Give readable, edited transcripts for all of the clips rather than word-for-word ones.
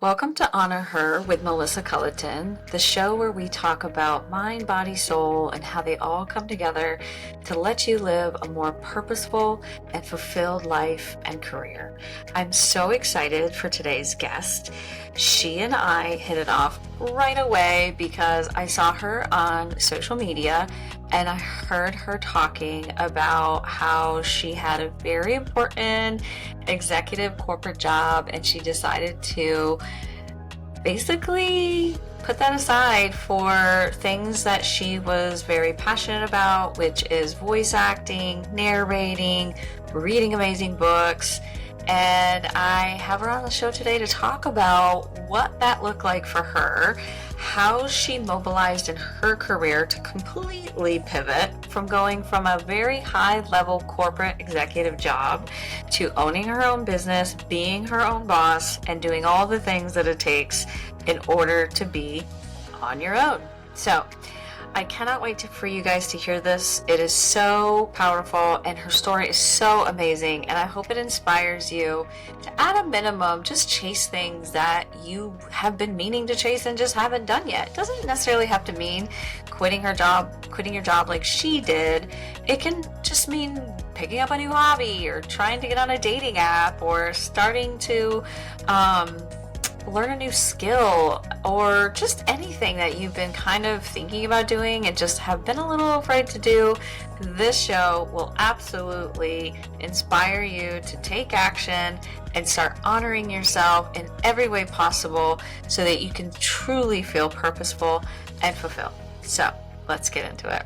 Welcome to Honor Her with Melissa Culleton, the show where we talk about mind, body, soul, and how they all come together to let you live a more purposeful and fulfilled life and career. I'm so excited for today's guest. She and I hit it off right away because I saw her on social media and I heard her talking about how she had a very important executive corporate job and she decided to basically put that aside for things that she was very passionate about, which is voice acting, narrating, reading amazing books. And I have her on the show today to talk about what that looked like for her, how she mobilized in her career to completely pivot from going from a very high-level corporate executive job to owning her own business, being her own boss, and doing all the things that it takes in order to be on your own. So I cannot wait for you guys to hear this. It is so powerful and her story is so amazing, and I hope it inspires you to, at a minimum, just chase things that you have been meaning to chase and just haven't done yet. It doesn't necessarily have to mean quitting your job like she did. It can just mean picking up a new hobby or trying to get on a dating app or starting to learn a new skill, or just anything that you've been kind of thinking about doing and just have been a little afraid to do. This show will absolutely inspire you to take action and start honoring yourself in every way possible so that you can truly feel purposeful and fulfilled. So let's get into it.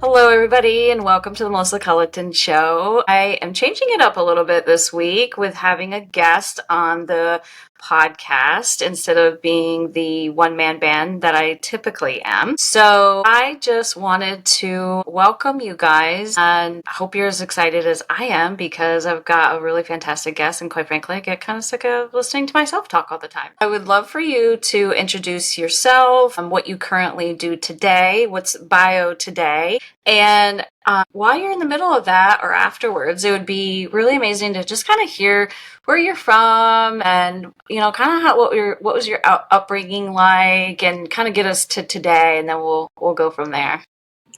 Hello, everybody, and welcome to the Melissa Culleton Show. I am changing it up a little bit this week with having a guest on the podcast instead of being the one-man band that I typically am. So I just wanted to welcome you guys, and I hope you're as excited as I am because I've got a really fantastic guest, and quite frankly, I get kind of sick of listening to myself talk all the time. I would love for you to introduce yourself and what you currently do today, what's bio today, and while you're in the middle of that or afterwards, it would be really amazing to just kind of hear where you're from and, kind of what was your upbringing like, and kind of get us to today, and then we'll go from there.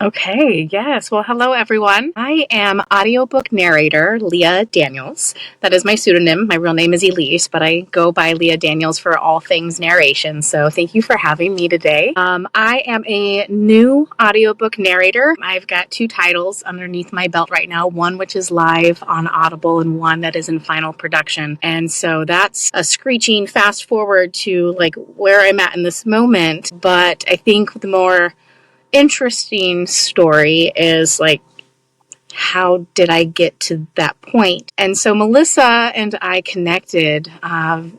Okay, yes. Well, hello, everyone. I am audiobook narrator Leah Daniels. That is my pseudonym. My real name is Elise, but I go by Leah Daniels for all things narration. So thank you for having me today. I am a new audiobook narrator. I've got 2 titles underneath my belt right now, one which is live on Audible and one that is in final production. And so that's a screeching fast forward to like where I'm at in this moment. But I think the more interesting story is like, how did I get to that point? And so Melissa and I connected on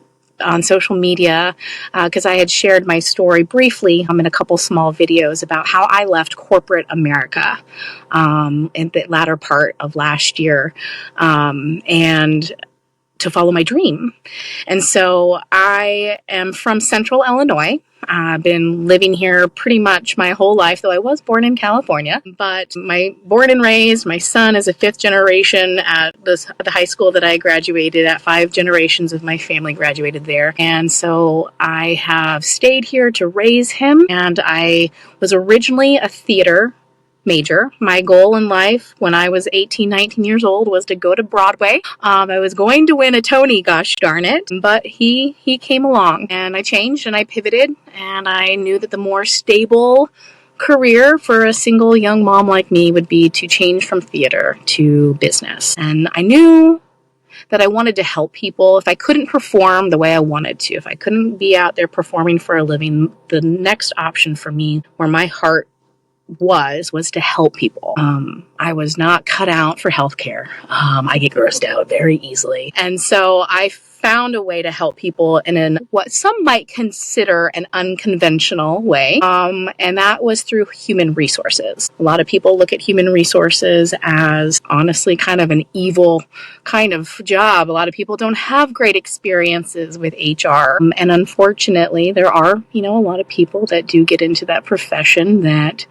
social media because I had shared my story briefly in a couple small videos about how I left corporate America in the latter part of last year and to follow my dream. And so I am from Central Illinois. I've been living here pretty much my whole life, though I was born in California. But born and raised, my son is a 5th generation at the high school that I graduated at. 5 generations of my family graduated there. And so I have stayed here to raise him. And I was originally a theater major. My goal in life when I was 18, 19 years old was to go to Broadway. I was going to win a Tony, gosh darn it, but he came along and I changed and I pivoted, and I knew that the more stable career for a single young mom like me would be to change from theater to business. And I knew that I wanted to help people. If I couldn't perform the way I wanted to, if I couldn't be out there performing for a living, the next option for me, where my heart was to help people. I was not cut out for healthcare. I get grossed out very easily. And so I found a way to help people in what some might consider an unconventional way. And that was through human resources. A lot of people look at human resources as honestly kind of an evil kind of job. A lot of people don't have great experiences with HR. And unfortunately, there are, a lot of people that do get into that profession that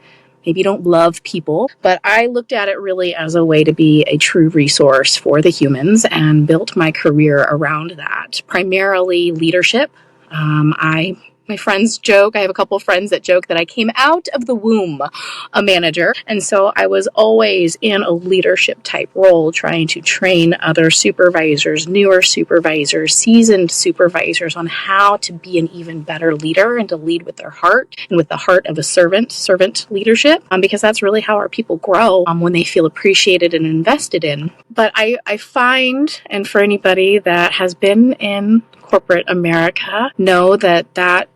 maybe you don't love people, but I looked at it really as a way to be a true resource for the humans and built my career around that. Primarily leadership. My friends joke, I have a couple of friends that joke that I came out of the womb a manager. And so I was always in a leadership type role, trying to train other supervisors, newer supervisors, seasoned supervisors on how to be an even better leader and to lead with their heart and with the heart of a servant leadership, because that's really how our people grow, when they feel appreciated and invested in. But I find, and for anybody that has been in corporate America, know that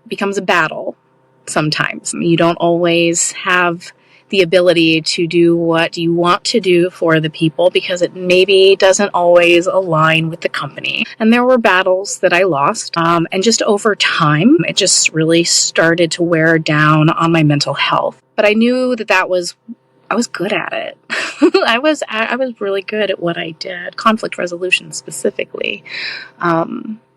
becomes a battle sometimes. You don't always have the ability to do what you want to do for the people because it maybe doesn't always align with the company. And there were battles that I lost. And just over time, it just really started to wear down on my mental health. But I knew that I was good at it. I was really good at what I did, conflict resolution specifically.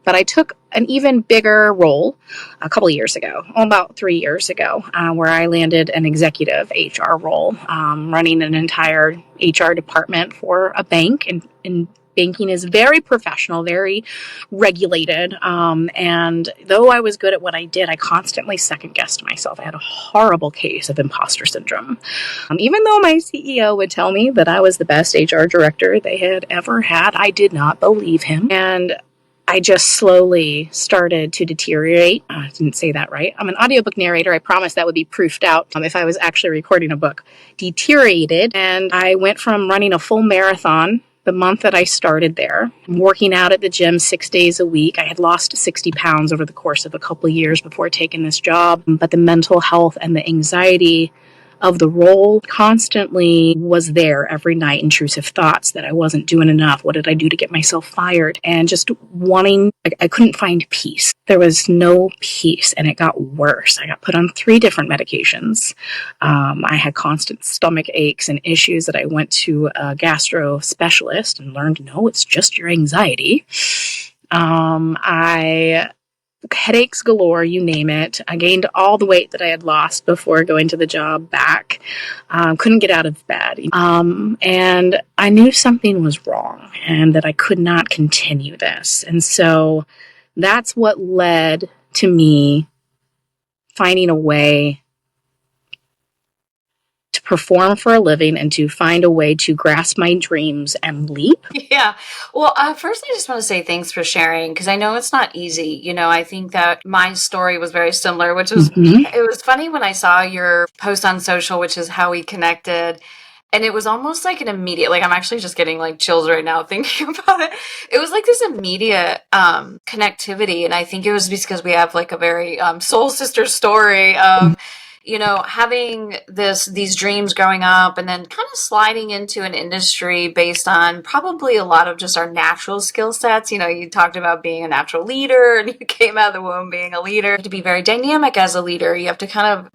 But I took an even bigger role a couple of years ago, about 3 years ago, where I landed an executive HR role, running an entire HR department for a bank. And banking is very professional, very regulated. And though I was good at what I did, I constantly second-guessed myself. I had a horrible case of imposter syndrome. Even though my CEO would tell me that I was the best HR director they had ever had, I did not believe him. And I just slowly started to deteriorate. I didn't say that right. I'm an audiobook narrator. I promised that would be proofed out if I was actually recording a book. Deteriorated, and I went from running a full marathon the month that I started there, working out at the gym 6 days a week. I had lost 60 pounds over the course of a couple of years before taking this job, but the mental health and the anxiety of the role constantly was there every night. Intrusive thoughts that I wasn't doing enough. What did I do to get myself fired? And just I couldn't find peace. There was no peace, and it got worse. I got put on 3 different medications. I had constant stomach aches and issues that I went to a gastro specialist and learned, no, it's just your anxiety. I headaches galore, you name it. I gained all the weight that I had lost before going to the job back. Couldn't get out of bed. And I knew something was wrong and that I could not continue this. And so that's what led to me finding a way to perform for a living and to find a way to grasp my dreams and leap. Yeah. Well, first, I just want to say thanks for sharing, because I know it's not easy. I think that my story was very similar, which was, It was funny when I saw your post on social, which is how we connected. And it was almost like an immediate, I'm actually just getting chills right now thinking about it. It was like this immediate connectivity. And I think it was because we have a very soul sister story of, having these dreams growing up and then kind of sliding into an industry based on probably a lot of just our natural skill sets. You talked about being a natural leader and you came out of the womb being a leader. You have to be very dynamic as a leader. You have to kind of,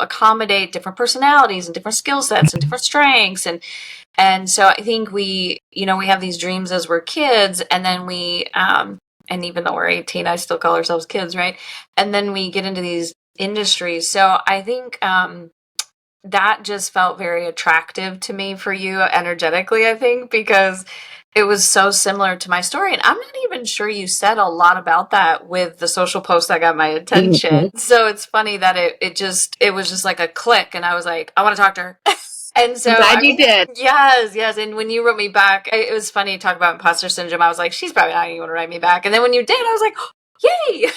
accommodate different personalities and different skill sets and different strengths. And so I think we have these dreams as we're kids, and then we, and even though we're 18, I still call ourselves kids, right? And then we get into these industries. So I think that just felt very attractive to me for you energetically, I think, because it was so similar to my story. And I'm not even sure you said a lot about that with the social post that got my attention. So it's funny that it was just like a click, and I was like, I want to talk to her. And so I'm glad you did. Yes. And when you wrote me back, it was funny to talk about imposter syndrome. I was like, she's probably not even going to write me back. And then when you did, I was like, yay!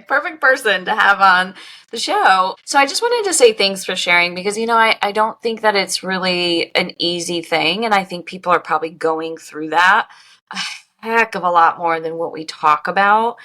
Perfect person to have on the show. So I just wanted to say thanks for sharing, because, I don't think that it's really an easy thing. And I think people are probably going through that a heck of a lot more than what we talk about.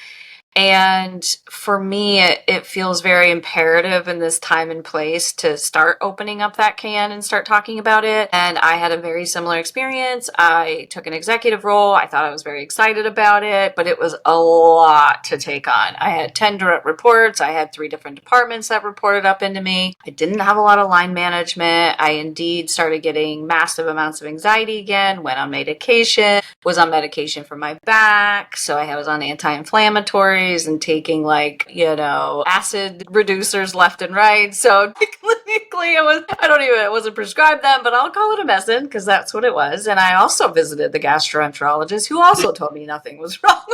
And for me, it feels very imperative in this time and place to start opening up that can and start talking about it. And I had a very similar experience. I took an executive role. I thought I was very excited about it, but it was a lot to take on. I had 10 direct reports. I had 3 different departments that reported up into me. I didn't have a lot of line management. I indeed started getting massive amounts of anxiety again, went on medication, was on medication for my back. So I was on anti-inflammatory. calories and taking acid reducers left and right. So technically it wasn't prescribed them, but I'll call it a medicine because that's what it was. And I also visited the gastroenterologist who also told me nothing was wrong.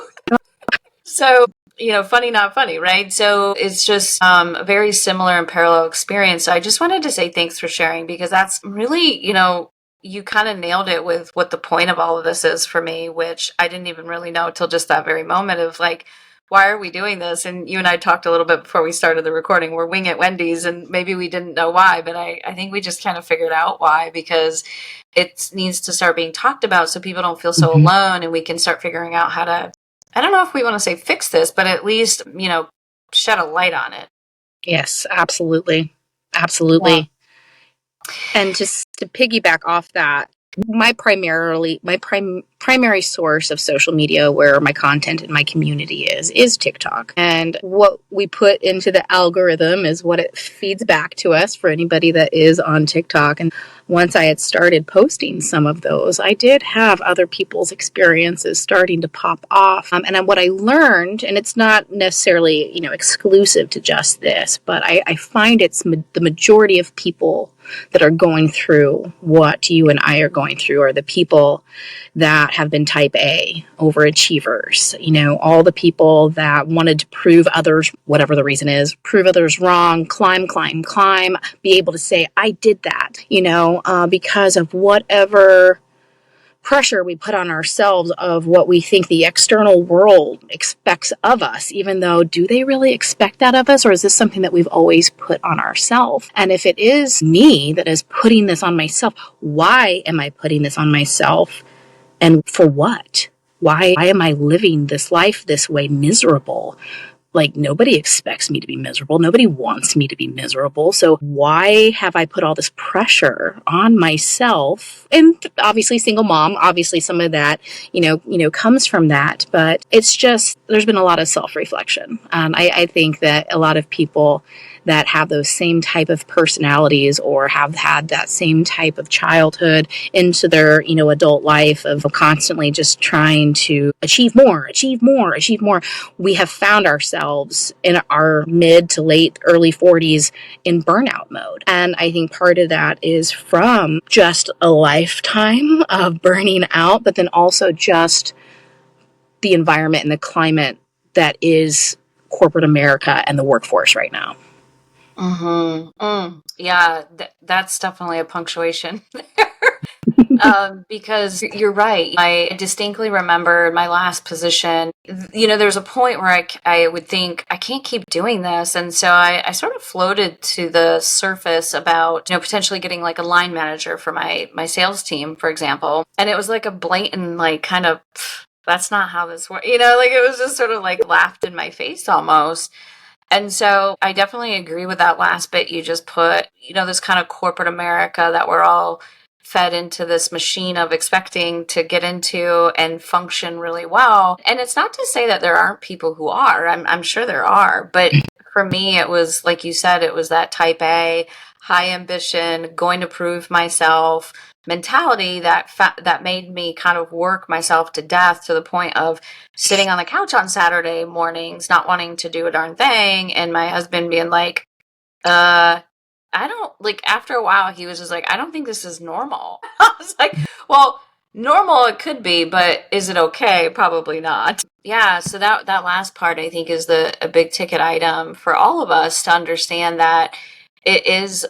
So, funny, not funny, right? So it's just a very similar and parallel experience. So I just wanted to say thanks for sharing because that's really, you kind of nailed it with what the point of all of this is for me, which I didn't even really know till just that very moment of like, why are we doing this? And you and I talked a little bit before we started the recording. We're wing at Wendy's and maybe we didn't know why, but I think we just kind of figured out why because it needs to start being talked about so people don't feel so alone and we can start figuring out how to, I don't know if we want to say fix this, but at least, shed a light on it. Yes, absolutely. Absolutely. Yeah. And just to piggyback off that, my primary source of social media where my content and my community is TikTok. And what we put into the algorithm is what it feeds back to us for anybody that is on TikTok. And once I had started posting some of those, I did have other people's experiences starting to pop off. And what I learned, and it's not necessarily, exclusive to just this, but I find it's the majority of people that are going through what you and I are going through are the people that have been type A, overachievers, all the people that wanted to prove others, whatever the reason is, prove others wrong, climb, be able to say, I did that, because of whatever pressure we put on ourselves of what we think the external world expects of us, even though do they really expect that of us, or is this something that we've always put on ourselves? And if it is me that is putting this on myself, why am I putting this on myself? And for what? Why am I living this life this way, miserable? Like, nobody expects me to be miserable. Nobody wants me to be miserable. So why have I put all this pressure on myself? And obviously single mom, obviously some of that, comes from that. But it's just, there's been a lot of self-reflection. I think that a lot of people that have those same type of personalities or have had that same type of childhood into their, adult life of constantly just trying to achieve more. We have found ourselves in our mid to late early 40s in burnout mode. And I think part of that is from just a lifetime of burning out, but then also just the environment and the climate that is corporate America and the workforce right now. Yeah, that's definitely a punctuation because you're right. I distinctly remember my last position. There's a point where I would think I can't keep doing this, and so I sort of floated to the surface about potentially getting like a line manager for my sales team, for example. And it was like a blatant kind of that's not how this works. It was just sort of like laughed in my face almost. And so I definitely agree with that last bit you just put, this kind of corporate America that we're all fed into this machine of expecting to get into and function really well. And it's not to say that there aren't people who are. I'm sure there are. But for me, it was, like you said, it was that type A, high ambition, going to prove myself mentality that made me kind of work myself to death to the point of sitting on the couch on Saturday mornings, not wanting to do a darn thing. And my husband being like, I don't after a while, he was just like, I don't think this is normal. I was like, well, normal it could be, but is it okay? Probably not. Yeah. So that last part I think is a big ticket item for all of us to understand that it is,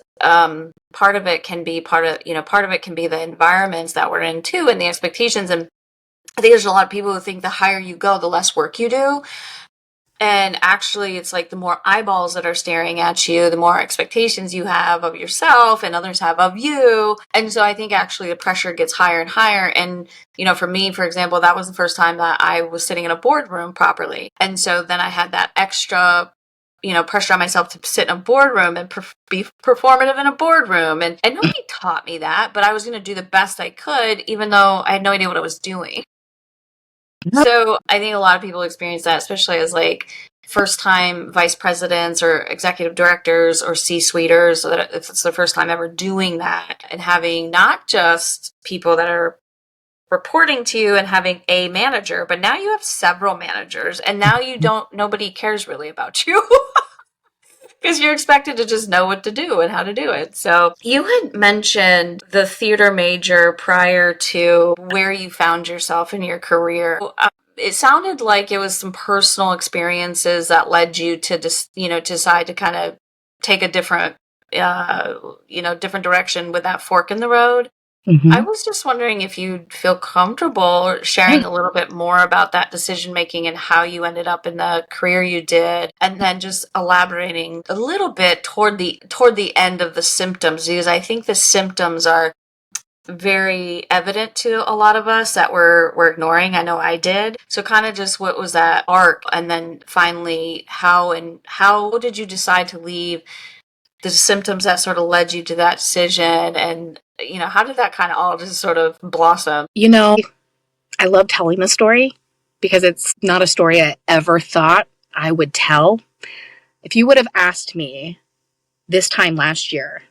part of it can be part of it can be the environments that we're in too and the expectations. And I think there's a lot of people who think the higher you go, the less work you do. And actually, it's like the more eyeballs that are staring at you, the more expectations you have of yourself and others have of you. And so I think actually the pressure gets higher and higher. And, for me, for example, that was the first time that I was sitting in a boardroom properly. And so then I had that extra pressure on myself to sit in a boardroom and be performative in a boardroom. And nobody taught me that, but I was going to do the best I could, even though I had no idea what I was doing. So I think a lot of people experience that, especially as first time vice presidents or executive directors or C-suiters, so that if it's the first time ever doing that and having not just people that are reporting to you and having a manager, but now you have several managers, and now nobody cares really about you. Because you're expected to just know what to do and how to do it. So you had mentioned the theater major prior to where you found yourself in your career. It sounded like it was some personal experiences that led you to decide to kind of take a different, different direction with that fork in the road. Mm-hmm. I was just wondering if you'd feel comfortable sharing a little bit more about that decision making and how you ended up in the career you did, and then just elaborating a little bit toward the end of the symptoms, because I think the symptoms are very evident to a lot of us that we're ignoring. I know I did. So kind of just what was that arc, and then finally how did you decide to leave, the symptoms that sort of led you to that decision, and how did that kind of all just sort of blossom? I love telling the story because it's not a story I ever thought I would tell. If you would have asked me this time last year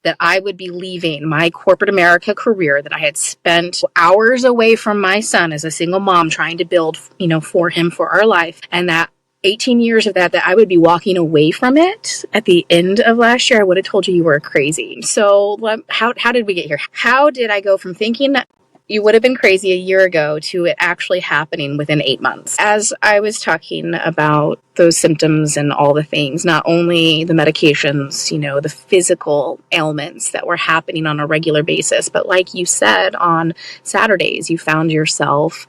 that I would be leaving my corporate America career that I had spent hours away from my son as a single mom trying to build, for him, for our life, and that 18 years of that I would be walking away from it at the end of last year, I would have told you were crazy. So how did we get here? How did I go from thinking that you would have been crazy a year ago to it actually happening within 8 months? As I was talking about those symptoms and all the things, not only the medications, the physical ailments that were happening on a regular basis, but like you said, on Saturdays, you found yourself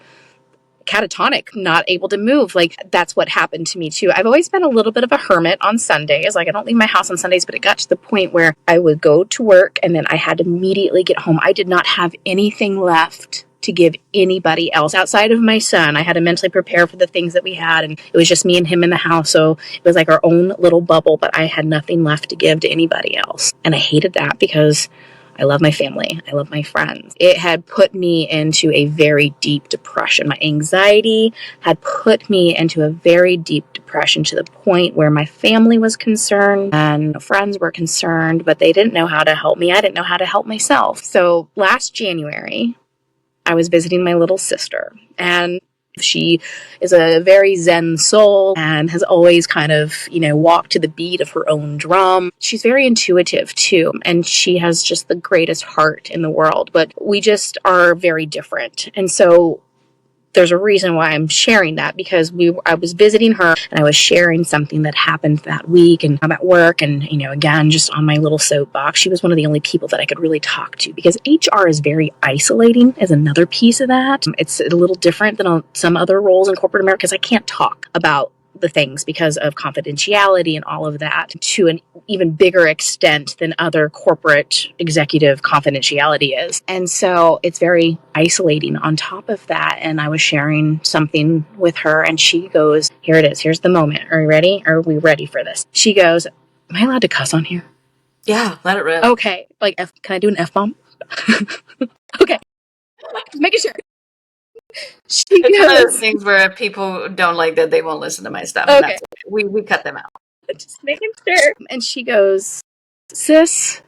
catatonic, not able to move. Like, that's what happened to me too. I've always been a little bit of a hermit on Sundays. Like, I don't leave my house on Sundays, but it got to the point where I would go to work and then I had to immediately get home. I did not have anything left to give anybody else outside of my son. I had to mentally prepare for the things that we had, and it was just me and him in the house. So it was like our own little bubble, but I had nothing left to give to anybody else. And I hated that because I love my family. I love my friends. It had put me into a very deep depression. My anxiety had put me into a very deep depression to the point where my family was concerned and friends were concerned, but they didn't know how to help me. I didn't know how to help myself. So last January, I was visiting my little sister, and she is a very Zen soul and has always kind of, walked to the beat of her own drum. She's very intuitive too, and she has just the greatest heart in the world, but we just are very different. And so there's a reason why I'm sharing that, because I was visiting her and I was sharing something that happened that week, and I'm at work, and again, just on my little soapbox, she was one of the only people that I could really talk to, because HR is very isolating as another piece of that. It's a little different than some other roles in corporate America, because I can't talk about the things because of confidentiality and all of that to an even bigger extent than other corporate executive confidentiality is. And so it's very isolating on top of that. And I was sharing something with her, and she goes, here it is. Here's the moment. Are you ready? Are we ready for this? She goes, am I allowed to cuss on here? Yeah, let it rip. Okay. Like, can I do an F-bomb? Okay. Just making sure. It's one of those things where people don't like that, they won't listen to my stuff. Okay. And that's okay. We cut them out. Just making sure. And she goes, sis,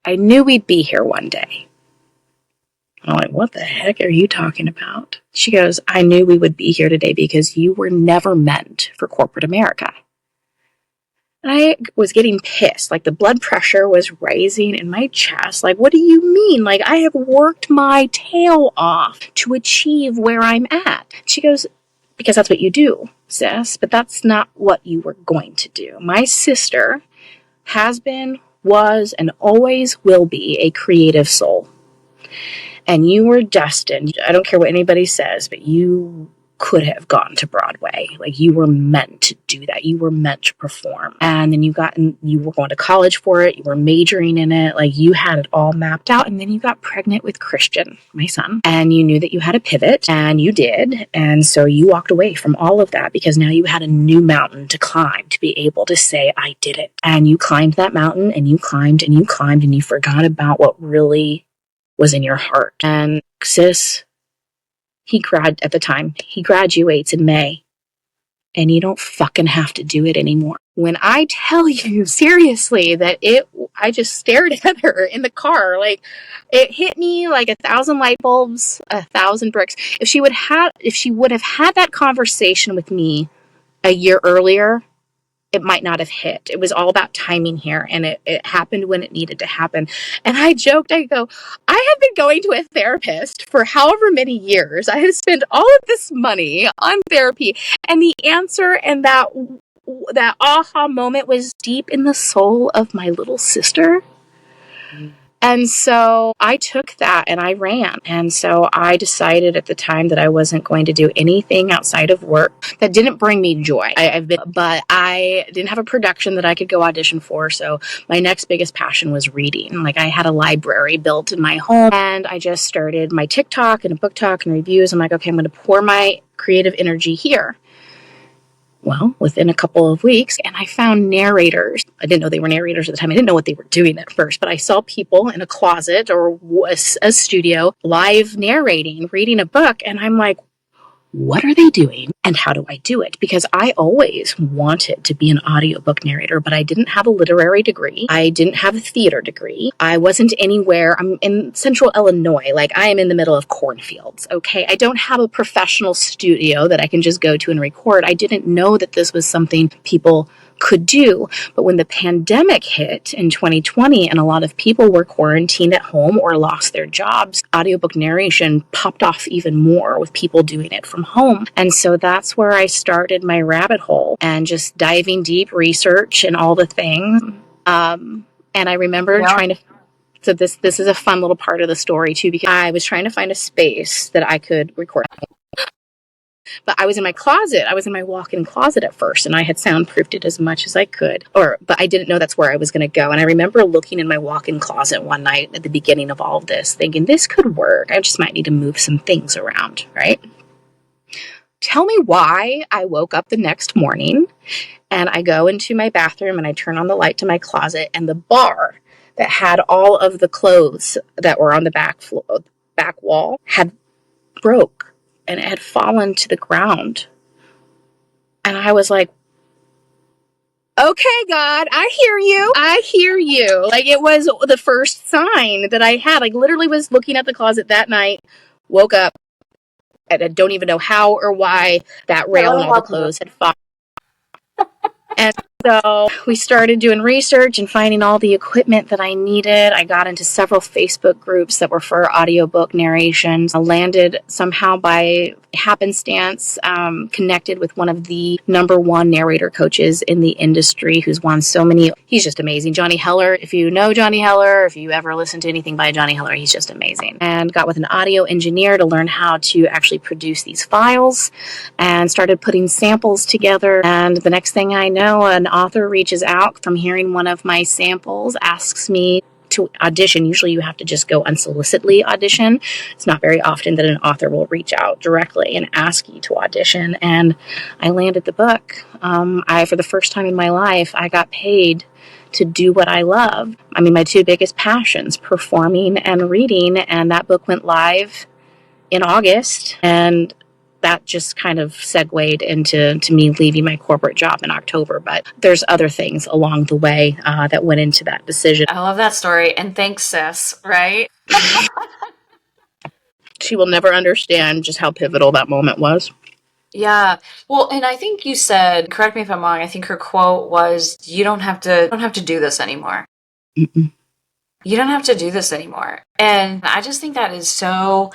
I knew we'd be here one day. I'm like, what the heck are you talking about? She goes, I knew we would be here today because you were never meant for corporate America. And I was getting pissed. Like, the blood pressure was rising in my chest. Like, what do you mean? Like, I have worked my tail off to achieve where I'm at. She goes, because that's what you do, sis, but that's not what you were going to do. My sister has been, was, and always will be a creative soul. And you were destined. I don't care what anybody says, but you could have gone to Broadway. Like, you were meant to do that. You were meant to perform. And then you were going to college for it. You were majoring in it. Like, you had it all mapped out. And then you got pregnant with Christian, my son. And you knew that you had to pivot, and you did. And so you walked away from all of that because now you had a new mountain to climb to be able to say, I did it. And you climbed that mountain, and you climbed and you climbed, and you forgot about what really was in your heart. And sis, at the time, he graduates in May. and you don't fucking have to do it anymore. When I tell you seriously that I just stared at her in the car, like it hit me like 1,000 light bulbs, 1,000 bricks. If she would have had that conversation with me a year earlier, it might not have hit. It was all about timing here, and it happened when it needed to happen. And I joked, I go, I have been going to a therapist for however many years. I have spent all of this money on therapy, and the answer and that aha moment was deep in the soul of my little sister. And so I took that and I ran. And so I decided at the time that I wasn't going to do anything outside of work that didn't bring me joy. But I didn't have a production that I could go audition for. So my next biggest passion was reading. Like, I had a library built in my home, and I just started my TikTok and a book talk and reviews. I'm like, okay, I'm going to pour my creative energy here. Well, within a couple of weeks, and I found narrators. I didn't know they were narrators at the time. I didn't know what they were doing at first, but I saw people in a closet or a studio live narrating, reading a book, and I'm like, what are they doing and how do I do it? Because I always wanted to be an audiobook narrator, but I didn't have a literary degree. I didn't have a theater degree. I wasn't anywhere. I'm in central Illinois. Like, I am in the middle of cornfields, okay? I don't have a professional studio that I can just go to and record. I didn't know that this was something people could do. But when the pandemic hit in 2020 and a lot of people were quarantined at home or lost their jobs, audiobook narration popped off even more with people doing it from home. And so that's where I started my rabbit hole and just diving deep, research and all the things. And I remember trying to. So this is a fun little part of the story too, because I was trying to find a space that I could record. But I was in my closet. I was in my walk-in closet at first, and I had soundproofed it as much as I could. But I didn't know that's where I was going to go. And I remember looking in my walk-in closet one night at the beginning of all of this, thinking, this could work. I just might need to move some things around, right? Tell me why I woke up the next morning, and I go into my bathroom, and I turn on the light to my closet, and the bar that had all of the clothes that were on the back wall had broke. And it had fallen to the ground. And I was like, okay, God, I hear you. I hear you. Like, it was the first sign that I had. Like, literally was looking at the closet that night, woke up, and I don't even know how or why that rail and all the clothes had fallen. And so we started doing research and finding all the equipment that I needed. I got into several Facebook groups that were for audiobook narrations. I landed somehow by happenstance, connected with one of the #1 narrator coaches in the industry who's won so many. He's just amazing. Johnny Heller. If you know Johnny Heller, if you ever listen to anything by Johnny Heller, he's just amazing. And got with an audio engineer to learn how to actually produce these files and started putting samples together. And the next thing I know, an author reaches out from hearing one of my samples, asks me to audition. Usually you have to just go unsolicitedly audition. It's not very often that an author will reach out directly and ask you to audition. And I landed the book. For the first time in my life, I got paid to do what I love. I mean, my two biggest passions, performing and reading. And that book went live in August. And that just kind of segued into me leaving my corporate job in October. But there's other things along the way that went into that decision. I love that story. And thanks, sis, right? She will never understand just how pivotal that moment was. Yeah. Well, and I think you said, correct me if I'm wrong, I think her quote was, you don't have to do this anymore. Mm-mm. You don't have to do this anymore. And I just think that is so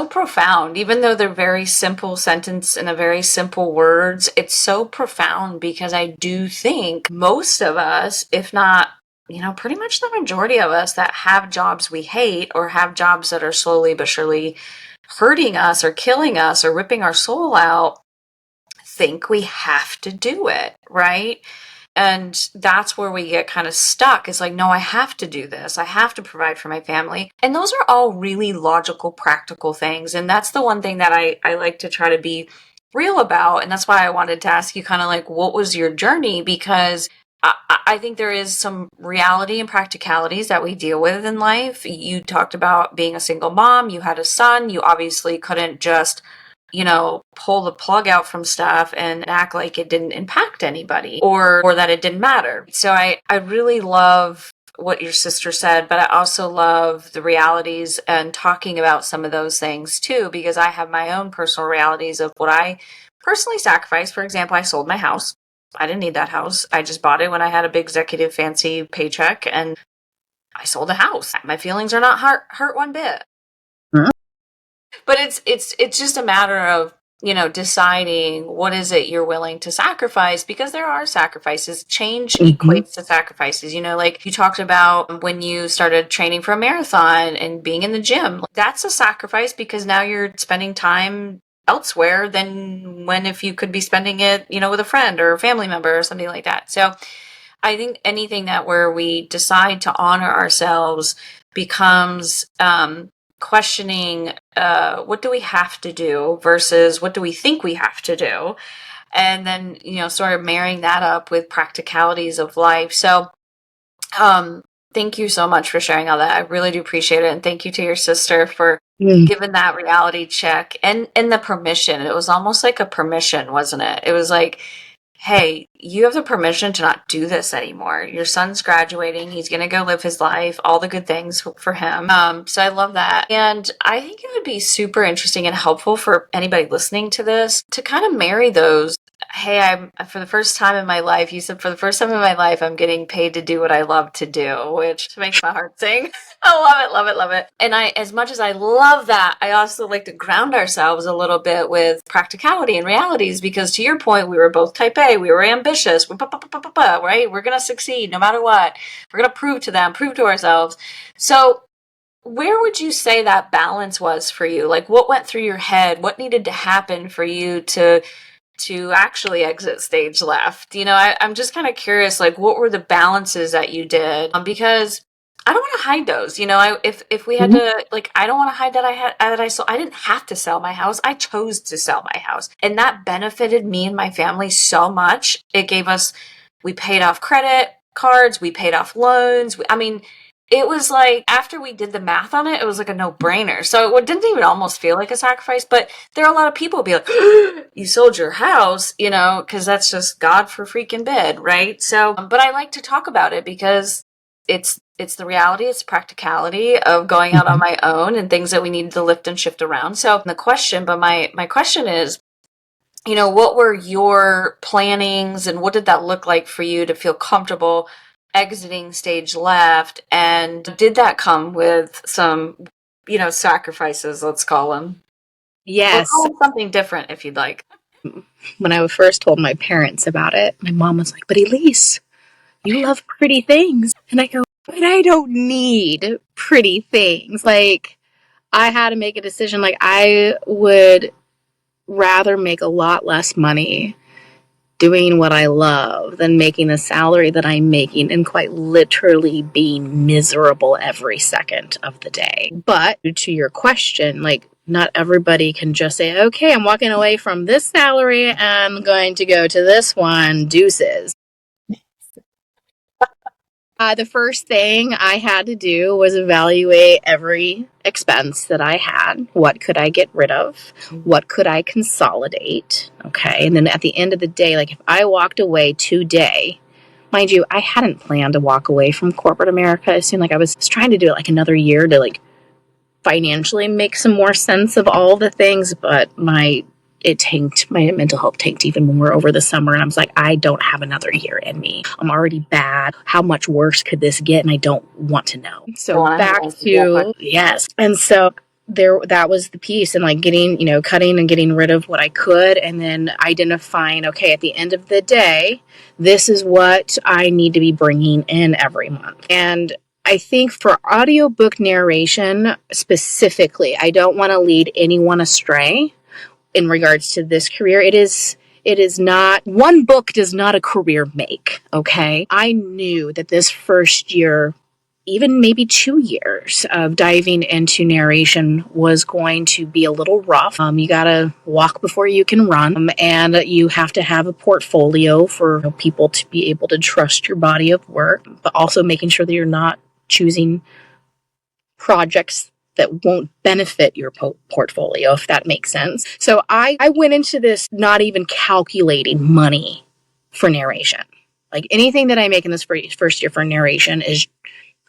profound. Even though they're very simple sentence and a very simple words, it's so profound because I do think most of us, if not, pretty much the majority of us that have jobs we hate or have jobs that are slowly but surely hurting us or killing us or ripping our soul out, think we have to do it, right? And that's where we get kind of stuck. It's like, no, I have to do this. I have to provide for my family. And those are all really logical, practical things. And that's the one thing that I like to try to be real about. And that's why I wanted to ask you kind of like, what was your journey? Because I think there is some reality and practicalities that we deal with in life. You talked about being a single mom. You had a son. You obviously couldn't just pull the plug out from stuff and act like it didn't impact anybody or that it didn't matter. So I really love what your sister said, but I also love the realities and talking about some of those things too, because I have my own personal realities of what I personally sacrificed. For example, I sold my house. I didn't need that house. I just bought it when I had a big executive fancy paycheck, and I sold a house. My feelings are not hurt one bit. But it's just a matter of, deciding what is it you're willing to sacrifice, because there are sacrifices. Change equates to sacrifices. Like you talked about when you started training for a marathon and being in the gym. That's a sacrifice because now you're spending time elsewhere than when if you could be spending it, with a friend or a family member or something like that. So I think anything that where we decide to honor ourselves becomes questioning what do we have to do versus what do we think we have to do, and then sort of marrying that up with practicalities of life. So thank you so much for sharing all that. I really do appreciate it, and thank you to your sister for giving that reality check and the permission. It was almost like a permission, wasn't it? It was like, hey, you have the permission to not do this anymore. Your son's graduating. He's going to go live his life, all the good things for him. So I love that. And I think it would be super interesting and helpful for anybody listening to this to kind of marry those. Hey, for the first time in my life, you said for the first time in my life, I'm getting paid to do what I love to do, which makes my heart sing. I love it, love it, love it. And as much as I love that, I also like to ground ourselves a little bit with practicality and realities, because to your point, we were both type A, we were ambitious, right? We're going to succeed no matter what. We're going to prove to ourselves. So where would you say that balance was for you? Like, what went through your head? What needed to happen for you to actually exit stage left? I'm just kind of curious, like, what were the balances that you did? Because I don't want to hide those. If we had to, like, I don't want to hide that I didn't have to sell my house. I chose to sell my house, and that benefited me and my family so much. We paid off credit cards, we paid off loans. It was like, after we did the math on it, it was like a no-brainer. So it didn't even almost feel like a sacrifice, but there are a lot of people who be like, you sold your house, because that's just God for freaking bid, right? So, but I like to talk about it because it's the reality, it's practicality of going out on my own and things that we need to lift and shift around. So my question is, what were your plannings and what did that look like for you to feel comfortable exiting stage left? And did that come with some, sacrifices, let's call them? Yes. Or call them something different if you'd like. When I first told my parents about it, my mom was like, but Elise, you love pretty things. And I go, but I don't need pretty things. Like, I had to make a decision. Like, I would rather make a lot less money doing what I love than making the salary that I'm making and quite literally being miserable every second of the day. But to your question, like, not everybody can just say, okay, I'm walking away from this salary and I'm going to go to this one, deuces. The first thing I had to do was evaluate every expense that I had. What could I get rid of? What could I consolidate? Okay. And then at the end of the day, like, if I walked away today, mind you, I hadn't planned to walk away from corporate America. It seemed like I was trying to do it like another year to like financially make some more sense of all the things, but my mental health tanked even more over the summer, and I was like, I don't have another year in me. I'm already bad. How much worse could this get? And I don't want to know. So back to, yes. And so that was the piece, and like cutting and getting rid of what I could, and then identifying, okay, at the end of the day, this is what I need to be bringing in every month. And I think for audiobook narration specifically, I don't want to lead anyone astray in regards to this career. It is not, one book does not a career make, okay? I knew that this first year, even maybe 2 years of diving into narration was going to be a little rough. You gotta walk before you can run, and you have to have a portfolio for people to be able to trust your body of work, but also making sure that you're not choosing projects that won't benefit your portfolio, if that makes sense. So I went into this not even calculating money for narration. Like anything that I make in this first year for narration is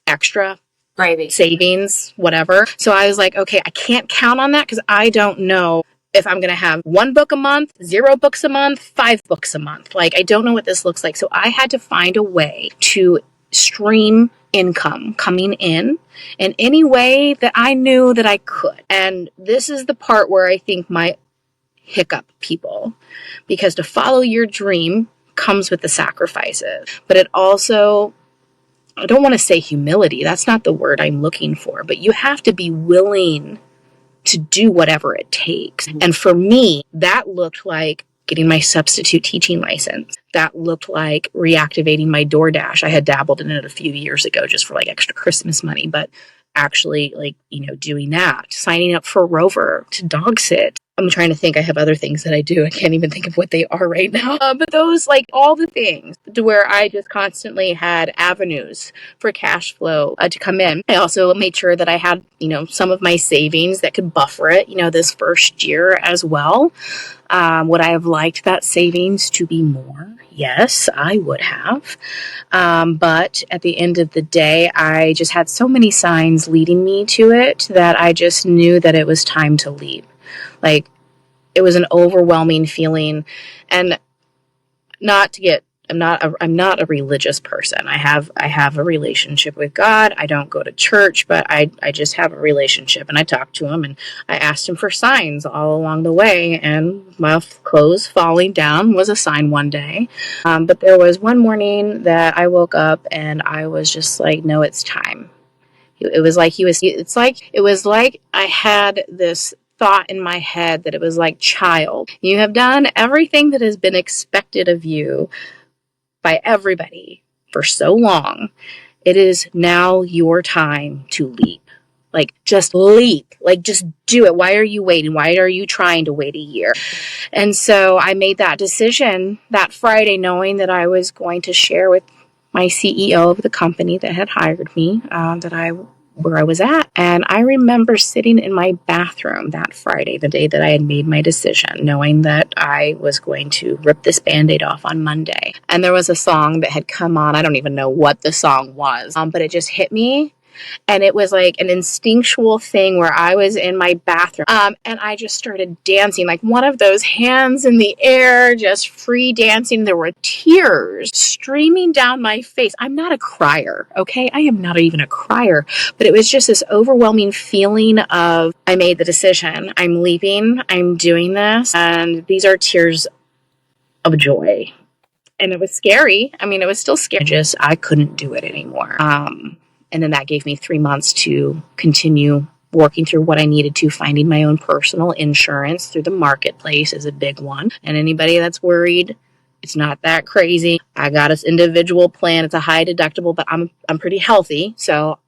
extra Gravy. savings, whatever. So I was like, okay, I can't count on that because I don't know if I'm going to have 1 book a month, 0 books a month, 5 books a month. Like, I don't know what this looks like. So I had to find a way to stream income coming in any way that I knew that I could. And this is the part where I think might hiccup people, because to follow your dream comes with the sacrifices, but it also, I don't want to say humility, that's not the word I'm looking for, but you have to be willing to do whatever it takes. And for me, that looked like getting my substitute teaching license. That looked like reactivating my DoorDash. I had dabbled in it a few years ago just for like extra Christmas money, but actually like, doing that, signing up for Rover to dog sit. I'm trying to think. I have other things that I do. I can't even think of what they are right now. But those, like all the things to where I just constantly had avenues for cash flow to come in. I also made sure that I had, some of my savings that could buffer it, this first year as well. Would I have liked that savings to be more? Yes, I would have. But at the end of the day, I just had so many signs leading me to it that I just knew that it was time to leave. Like, it was an overwhelming feeling, and I'm not a religious person. I have a relationship with God. I don't go to church, but I just have a relationship, and I talk to him, and I asked him for signs all along the way, and my clothes falling down was a sign one day. But there was one morning that I woke up and I was just like, no, it's time. It was like I had this thought in my head that it was like, child, you have done everything that has been expected of you by everybody for so long. It is now your time to leap. Like, just leap. Like, just do it. Why are you waiting? Why are you trying to wait a year? And so I made that decision that Friday, knowing that I was going to share with my CEO of the company that had hired me, where I was at. And I remember sitting in my bathroom that Friday, the day that I had made my decision, knowing that I was going to rip this Band-Aid off on Monday. And there was a song that had come on. I don't even know what the song was, but it just hit me. And it was like an instinctual thing where I was in my bathroom, and I just started dancing, like one of those hands in the air, just free dancing. There were tears streaming down my face. I'm not a crier, okay? I am not even a crier, but it was just this overwhelming feeling of, I made the decision. I'm leaving. I'm doing this. And these are tears of joy. And it was scary. I mean, it was still scary. I couldn't do it anymore. And then that gave me 3 months to continue working through what I needed to. Finding my own personal insurance through the marketplace is a big one. And anybody that's worried, it's not that crazy. I got an individual plan. It's a high deductible, but I'm pretty healthy. So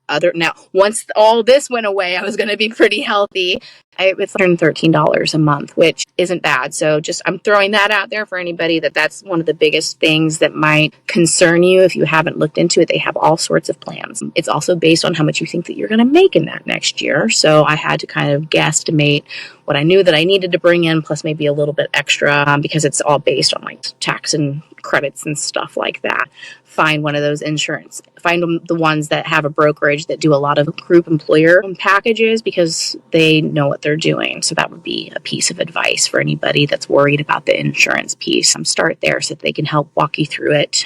once all this went away, I was going to be pretty healthy. It's $113 a month, which isn't bad. So I'm throwing that out there for anybody that's one of the biggest things that might concern you. If you haven't looked into it, they have all sorts of plans. It's also based on how much you think that you're going to make in that next year. So I had to kind of guesstimate what I knew that I needed to bring in, plus maybe a little bit extra, because it's all based on like tax and credits and stuff like that. Find one of those insurance. Find the ones that have a brokerage that do a lot of group employer packages, because they know what they're doing. So that would be a piece of advice for anybody that's worried about the insurance piece. Start there so that they can help walk you through it.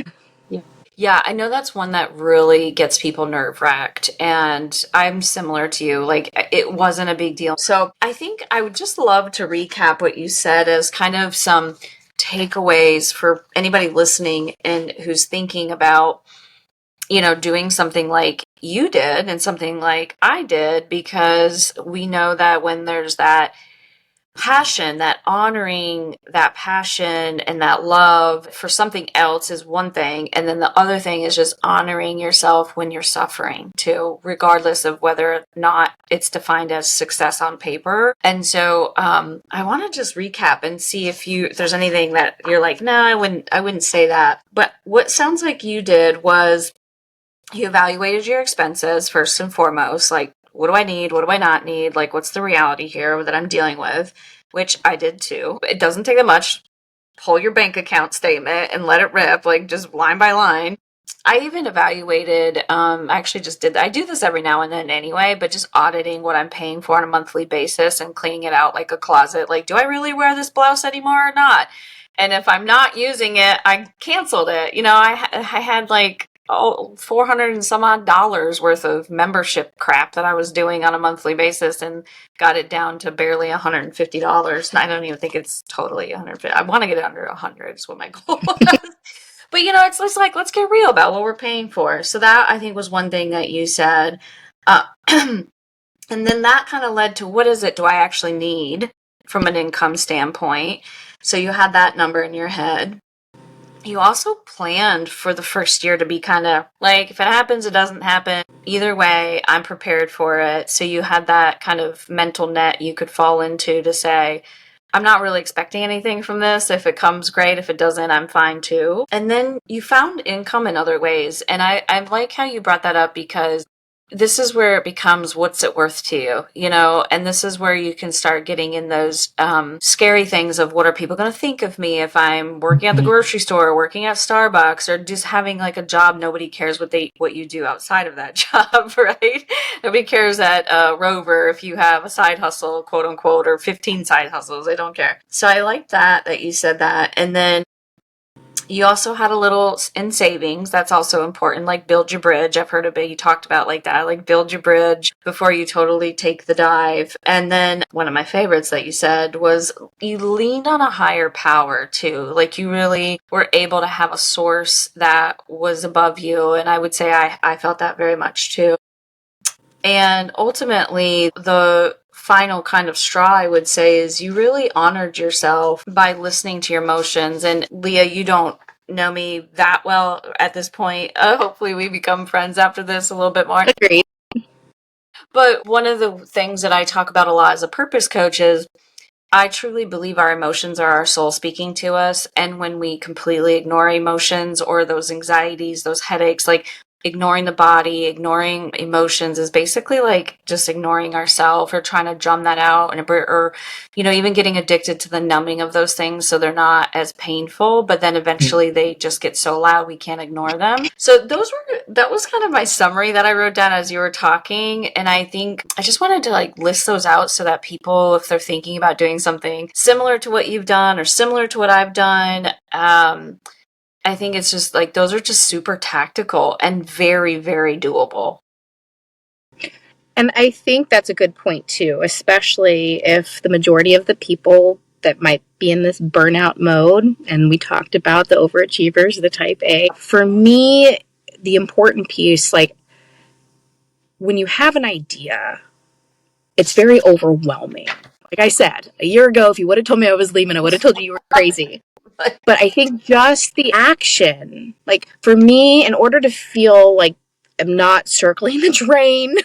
Yeah, I know that's one that really gets people nerve-wracked, and I'm similar to you. Like, it wasn't a big deal. So I think I would just love to recap what you said as kind of some takeaways for anybody listening and who's thinking about, doing something like you did and something like I did, because we know that when there's that passion, that honoring that passion and that love for something else is one thing. And then the other thing is just honoring yourself when you're suffering too, regardless of whether or not it's defined as success on paper. And so I want to just recap and see if there's anything that you're like, no, I wouldn't say that. But what sounds like you did was you evaluated your expenses first and foremost, like, what do I need? What do I not need? Like, what's the reality here that I'm dealing with? Which I did too. It doesn't take that much. Pull your bank account statement and let it rip, like just line by line. I even evaluated, I actually just did that. I do this every now and then anyway, but just auditing what I'm paying for on a monthly basis and cleaning it out like a closet. Like, do I really wear this blouse anymore or not? And if I'm not using it, I canceled it. You know, I had like, $400 and some odd dollars worth of membership crap that I was doing on a monthly basis and got it down to barely $150. And I don't even think it's totally 150. I want to get it under 100 is what my goal was. But you know, it's just like, let's get real about what we're paying for. So that, I think, was one thing that you said. And then that kind of led to, what is it do I actually need from an income standpoint? So you had that number in your head. You also planned for the first year to be kind of like, if it happens, it doesn't happen. Either way, I'm prepared for it. So you had that kind of mental net you could fall into to say, I'm not really expecting anything from this. If it comes, great. If it doesn't, I'm fine too. And then you found income in other ways. And I like how you brought that up, because this is where it becomes, what's it worth to you, you know? And this is where you can start getting in those scary things of, what are people going to think of me if I'm working at the grocery store, working at Starbucks, or just having like a job nobody cares what you do outside of that job, right? Nobody cares at Rover if you have a side hustle, quote unquote, or 15 side hustles. They don't care. So I like that you said that. And then you also had a little in savings. That's also important. Like, build your bridge. I've heard a bit you talked about like that. Like, build your bridge before you totally take the dive. And then one of my favorites that you said was, you leaned on a higher power too. Like, you really were able to have a source that was above you. And I would say I felt that very much too. And ultimately, the final kind of straw, I would say, is you really honored yourself by listening to your emotions. And Leah, you don't know me that well at this point. Hopefully we become friends after this a little bit more. Agreed. But one of the things that I talk about a lot as a purpose coach is, I truly believe our emotions are our soul speaking to us. And when we completely ignore emotions or those anxieties, those headaches, like, ignoring the body, ignoring emotions is basically like just ignoring ourselves or trying to drum that out, or you know, even getting addicted to the numbing of those things so they're not as painful, but then eventually they just get so loud we can't ignore them. So that was kind of my summary that I wrote down as you were talking. And I think I just wanted to like list those out so that people, if they're thinking about doing something similar to what you've done or similar to what I've done, I think it's just like, those are just super tactical and very, very doable. And I think that's a good point too, especially if the majority of the people that might be in this burnout mode, and we talked about the overachievers, the type A. For me, the important piece, like, when you have an idea, it's very overwhelming. Like I said, a year ago, if you would have told me I was leaving, I would have told you were crazy. But I think just the action, like, for me, in order to feel like I'm not circling the drain,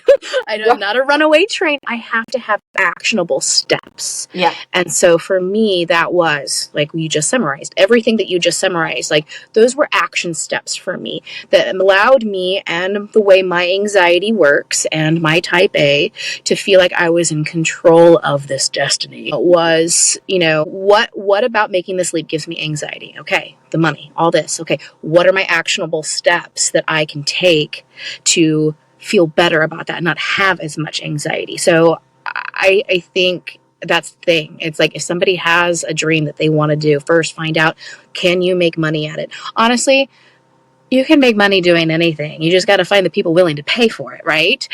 I'm not a runaway train, I have to have actionable steps. Yeah. And so for me, that was, like you just summarized, everything that you just summarized, like, those were action steps for me that allowed me, and the way my anxiety works and my type A, to feel like I was in control of this destiny. It was, you know, what about making this leap gives me anxiety? Okay, the money, all this. Okay, what are my actionable steps that I can take to feel better about that and not have as much anxiety? So I think that's the thing. It's like, if somebody has a dream that they want to do, first find out, can you make money at it? Honestly, you can make money doing anything. You just got to find the people willing to pay for it, right?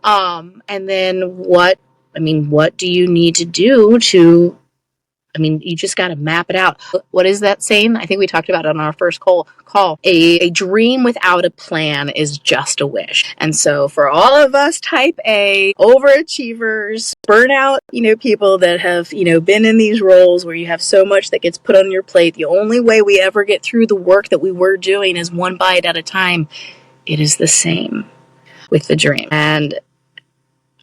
And then what do you need to do to, you just got to map it out. What is that saying? I think we talked about it on our first call. A dream without a plan is just a wish. And so for all of us type A, overachievers, burnout, people that have, been in these roles where you have so much that gets put on your plate, the only way we ever get through the work that we were doing is one bite at a time. It is the same with the dream. And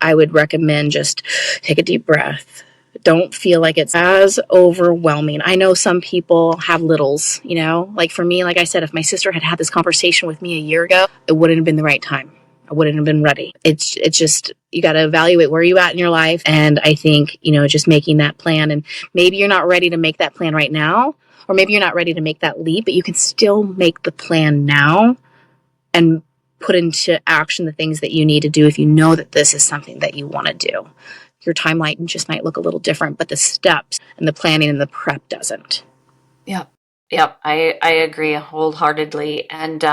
I would recommend just take a deep breath. Don't feel like it's as overwhelming. I know some people have littles, like for me, like I said, if my sister had had this conversation with me a year ago, it wouldn't have been the right time. I wouldn't have been ready. It's just, you got to evaluate where you're at in your life. And I think, just making that plan, and maybe you're not ready to make that plan right now, or maybe you're not ready to make that leap, but you can still make the plan now and put into action the things that you need to do if you know that this is something that you want to do. Your timeline just might look a little different, but the steps and the planning and the prep doesn't. Yep. Yep. I agree wholeheartedly. And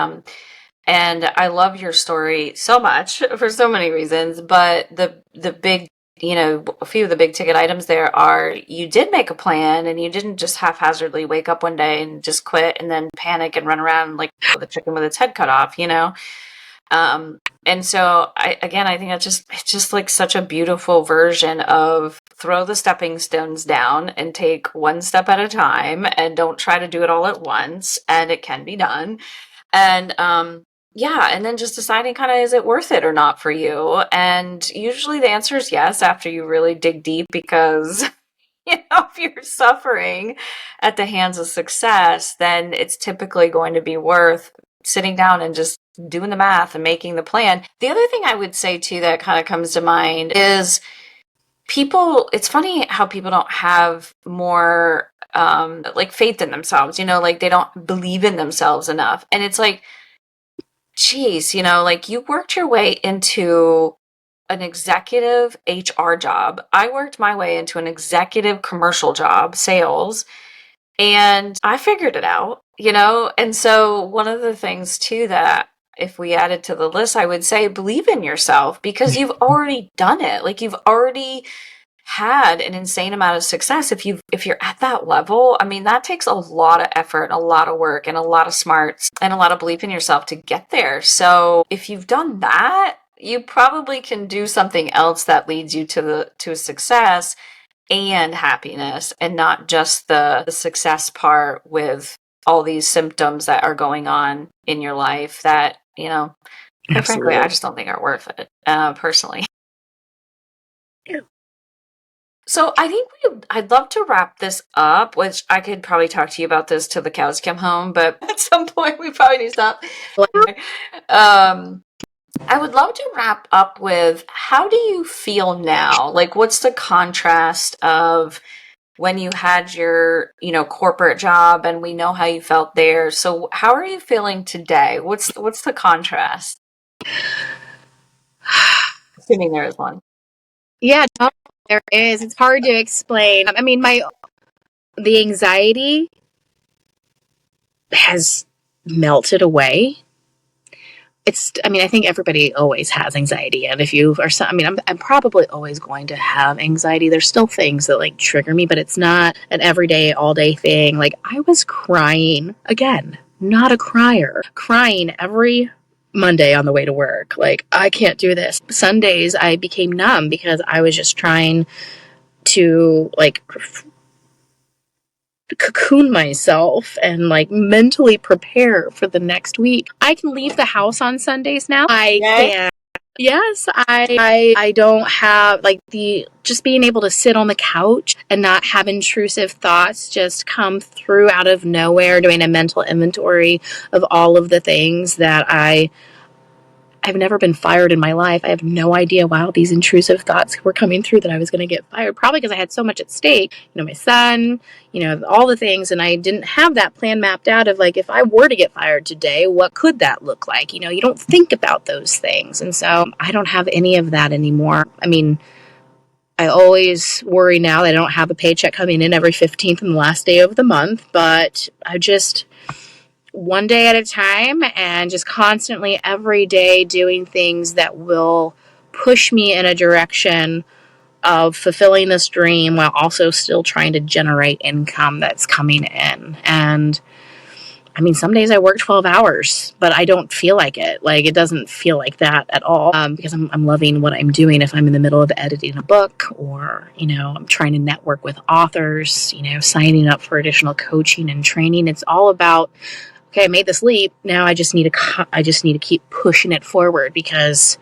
I love your story so much for so many reasons, but the big, a few of the big ticket items there are, you did make a plan and you didn't just haphazardly wake up one day and just quit and then panic and run around like the chicken with its head cut off, and so I think it's just like such a beautiful version of throw the stepping stones down and take one step at a time and don't try to do it all at once, and it can be done. And yeah, and then just deciding kind of, is it worth it or not for you? And usually the answer is yes after you really dig deep, because if you're suffering at the hands of success, then it's typically going to be worth sitting down and just doing the math and making the plan. The other thing I would say too that kind of comes to mind is it's funny how people don't have more like faith in themselves, like they don't believe in themselves enough. And it's like, geez, like you worked your way into an executive HR job. I worked my way into an executive commercial job, sales, and I figured it out, And so one of the things too that if we added to the list, I would say believe in yourself, because you've already done it. Like you've already had an insane amount of success. If you're at that level, I mean, that takes a lot of effort and a lot of work and a lot of smarts and a lot of belief in yourself to get there. So if you've done that, you probably can do something else that leads you to a success and happiness, and not just the success part with all these symptoms that are going on in your life that, quite frankly, I just don't think are worth it, personally. Yeah. So I think I'd love to wrap this up, which I could probably talk to you about this till the cows come home, but at some point we probably need to stop. I would love to wrap up with, how do you feel now? Like, what's the contrast of when you had your, corporate job, and we know how you felt there. So how are you feeling today? What's the contrast? Assuming there is one. Yeah, no, there is. It's hard to explain. I mean, the anxiety has melted away. I think everybody always has anxiety. And if you are, I'm probably always going to have anxiety. There's still things that like trigger me, but it's not an everyday, all day thing. Like I was crying again, not a crier, crying every Monday on the way to work. Like, I can't do this. Sundays I became numb because I was just trying to like cocoon myself and like mentally prepare for the next week. I can leave the house on Sundays now. I can. Yes, I don't have like just being able to sit on the couch and not have intrusive thoughts just come through out of nowhere, doing a mental inventory of all of the things that I've never been fired in my life. I have no idea why all these intrusive thoughts were coming through that I was going to get fired. Probably because I had so much at stake. My son, all the things. And I didn't have that plan mapped out of like, if I were to get fired today, what could that look like? You don't think about those things. And so I don't have any of that anymore. I mean, I always worry now that I don't have a paycheck coming in every 15th and the last day of the month. But I just, one day at a time, and just constantly every day doing things that will push me in a direction of fulfilling this dream while also still trying to generate income that's coming in. And I mean, some days I work 12 hours, but I don't feel like it. Like, it doesn't feel like that at all, because I'm loving what I'm doing. If I'm in the middle of editing a book, or, I'm trying to network with authors, signing up for additional coaching and training, it's all about, okay, I made this leap. Now I just need to keep pushing it forward, because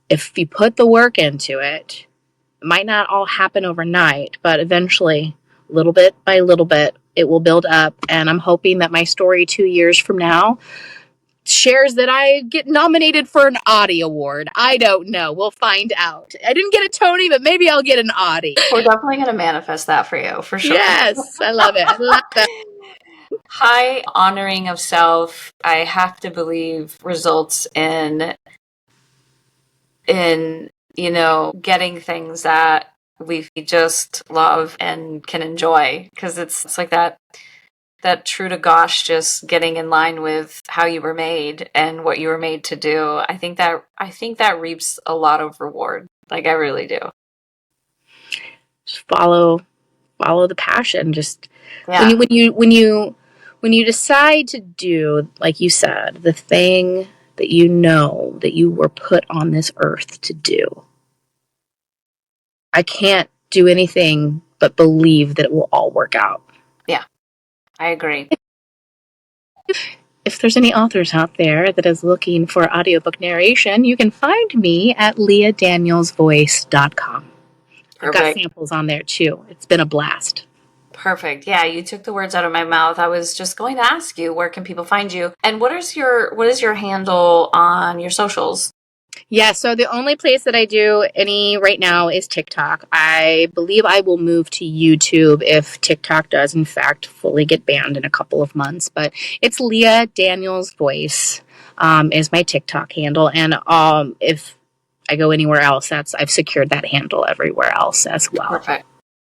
if you put the work into it, it might not all happen overnight, but eventually, little bit by little bit, it will build up. And I'm hoping that my story 2 years from now shares that I get nominated for an Audie Award. I don't know. We'll find out. I didn't get a Tony, but maybe I'll get an Audie. We're definitely going to manifest that for you, for sure. Yes, I love it. I love that. High honoring of self, I have to believe, results in getting things that we just love and can enjoy, because it's like that true to gosh, just getting in line with how you were made and what you were made to do. I think that reaps a lot of reward. Like, I really do. Just follow the passion. Just when Yeah, you decide to do, like you said, the thing that you know that you were put on this earth to do. I can't do anything but believe that it will all work out. yeah, I agree. If there's any authors out there that is looking for audiobook narration, you can find me at leahdanielsvoice.com. I've got Perfect. samples on there too. It's been a blast. Perfect. Yeah, you took the words out of my mouth. I was just going to ask you, where can people find you? And what is your handle on your socials? Yeah, so the only place that I do any right now is TikTok. I believe I will move to YouTube if TikTok does, in fact, fully get banned in a couple of months. But it's Leah Daniels Voice is my TikTok handle, and if I go anywhere else, I've secured that handle everywhere else as well. Perfect.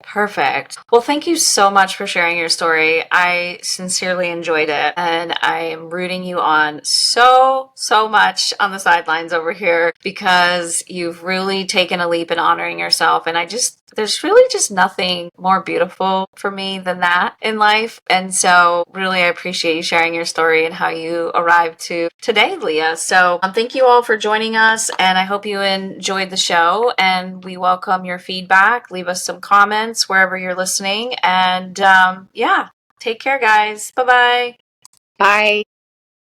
Perfect. Well, thank you so much for sharing your story. I sincerely enjoyed it, and I am rooting you on so, so much on the sidelines over here, because you've really taken a leap in honoring yourself. And there's really just nothing more beautiful for me than that in life. And so, really, I appreciate you sharing your story and how you arrived to today, Leah. So, thank you all for joining us, and I hope you enjoyed the show. And we welcome your feedback. Leave us some comments wherever you're listening. And yeah, take care, guys. Bye bye. Bye.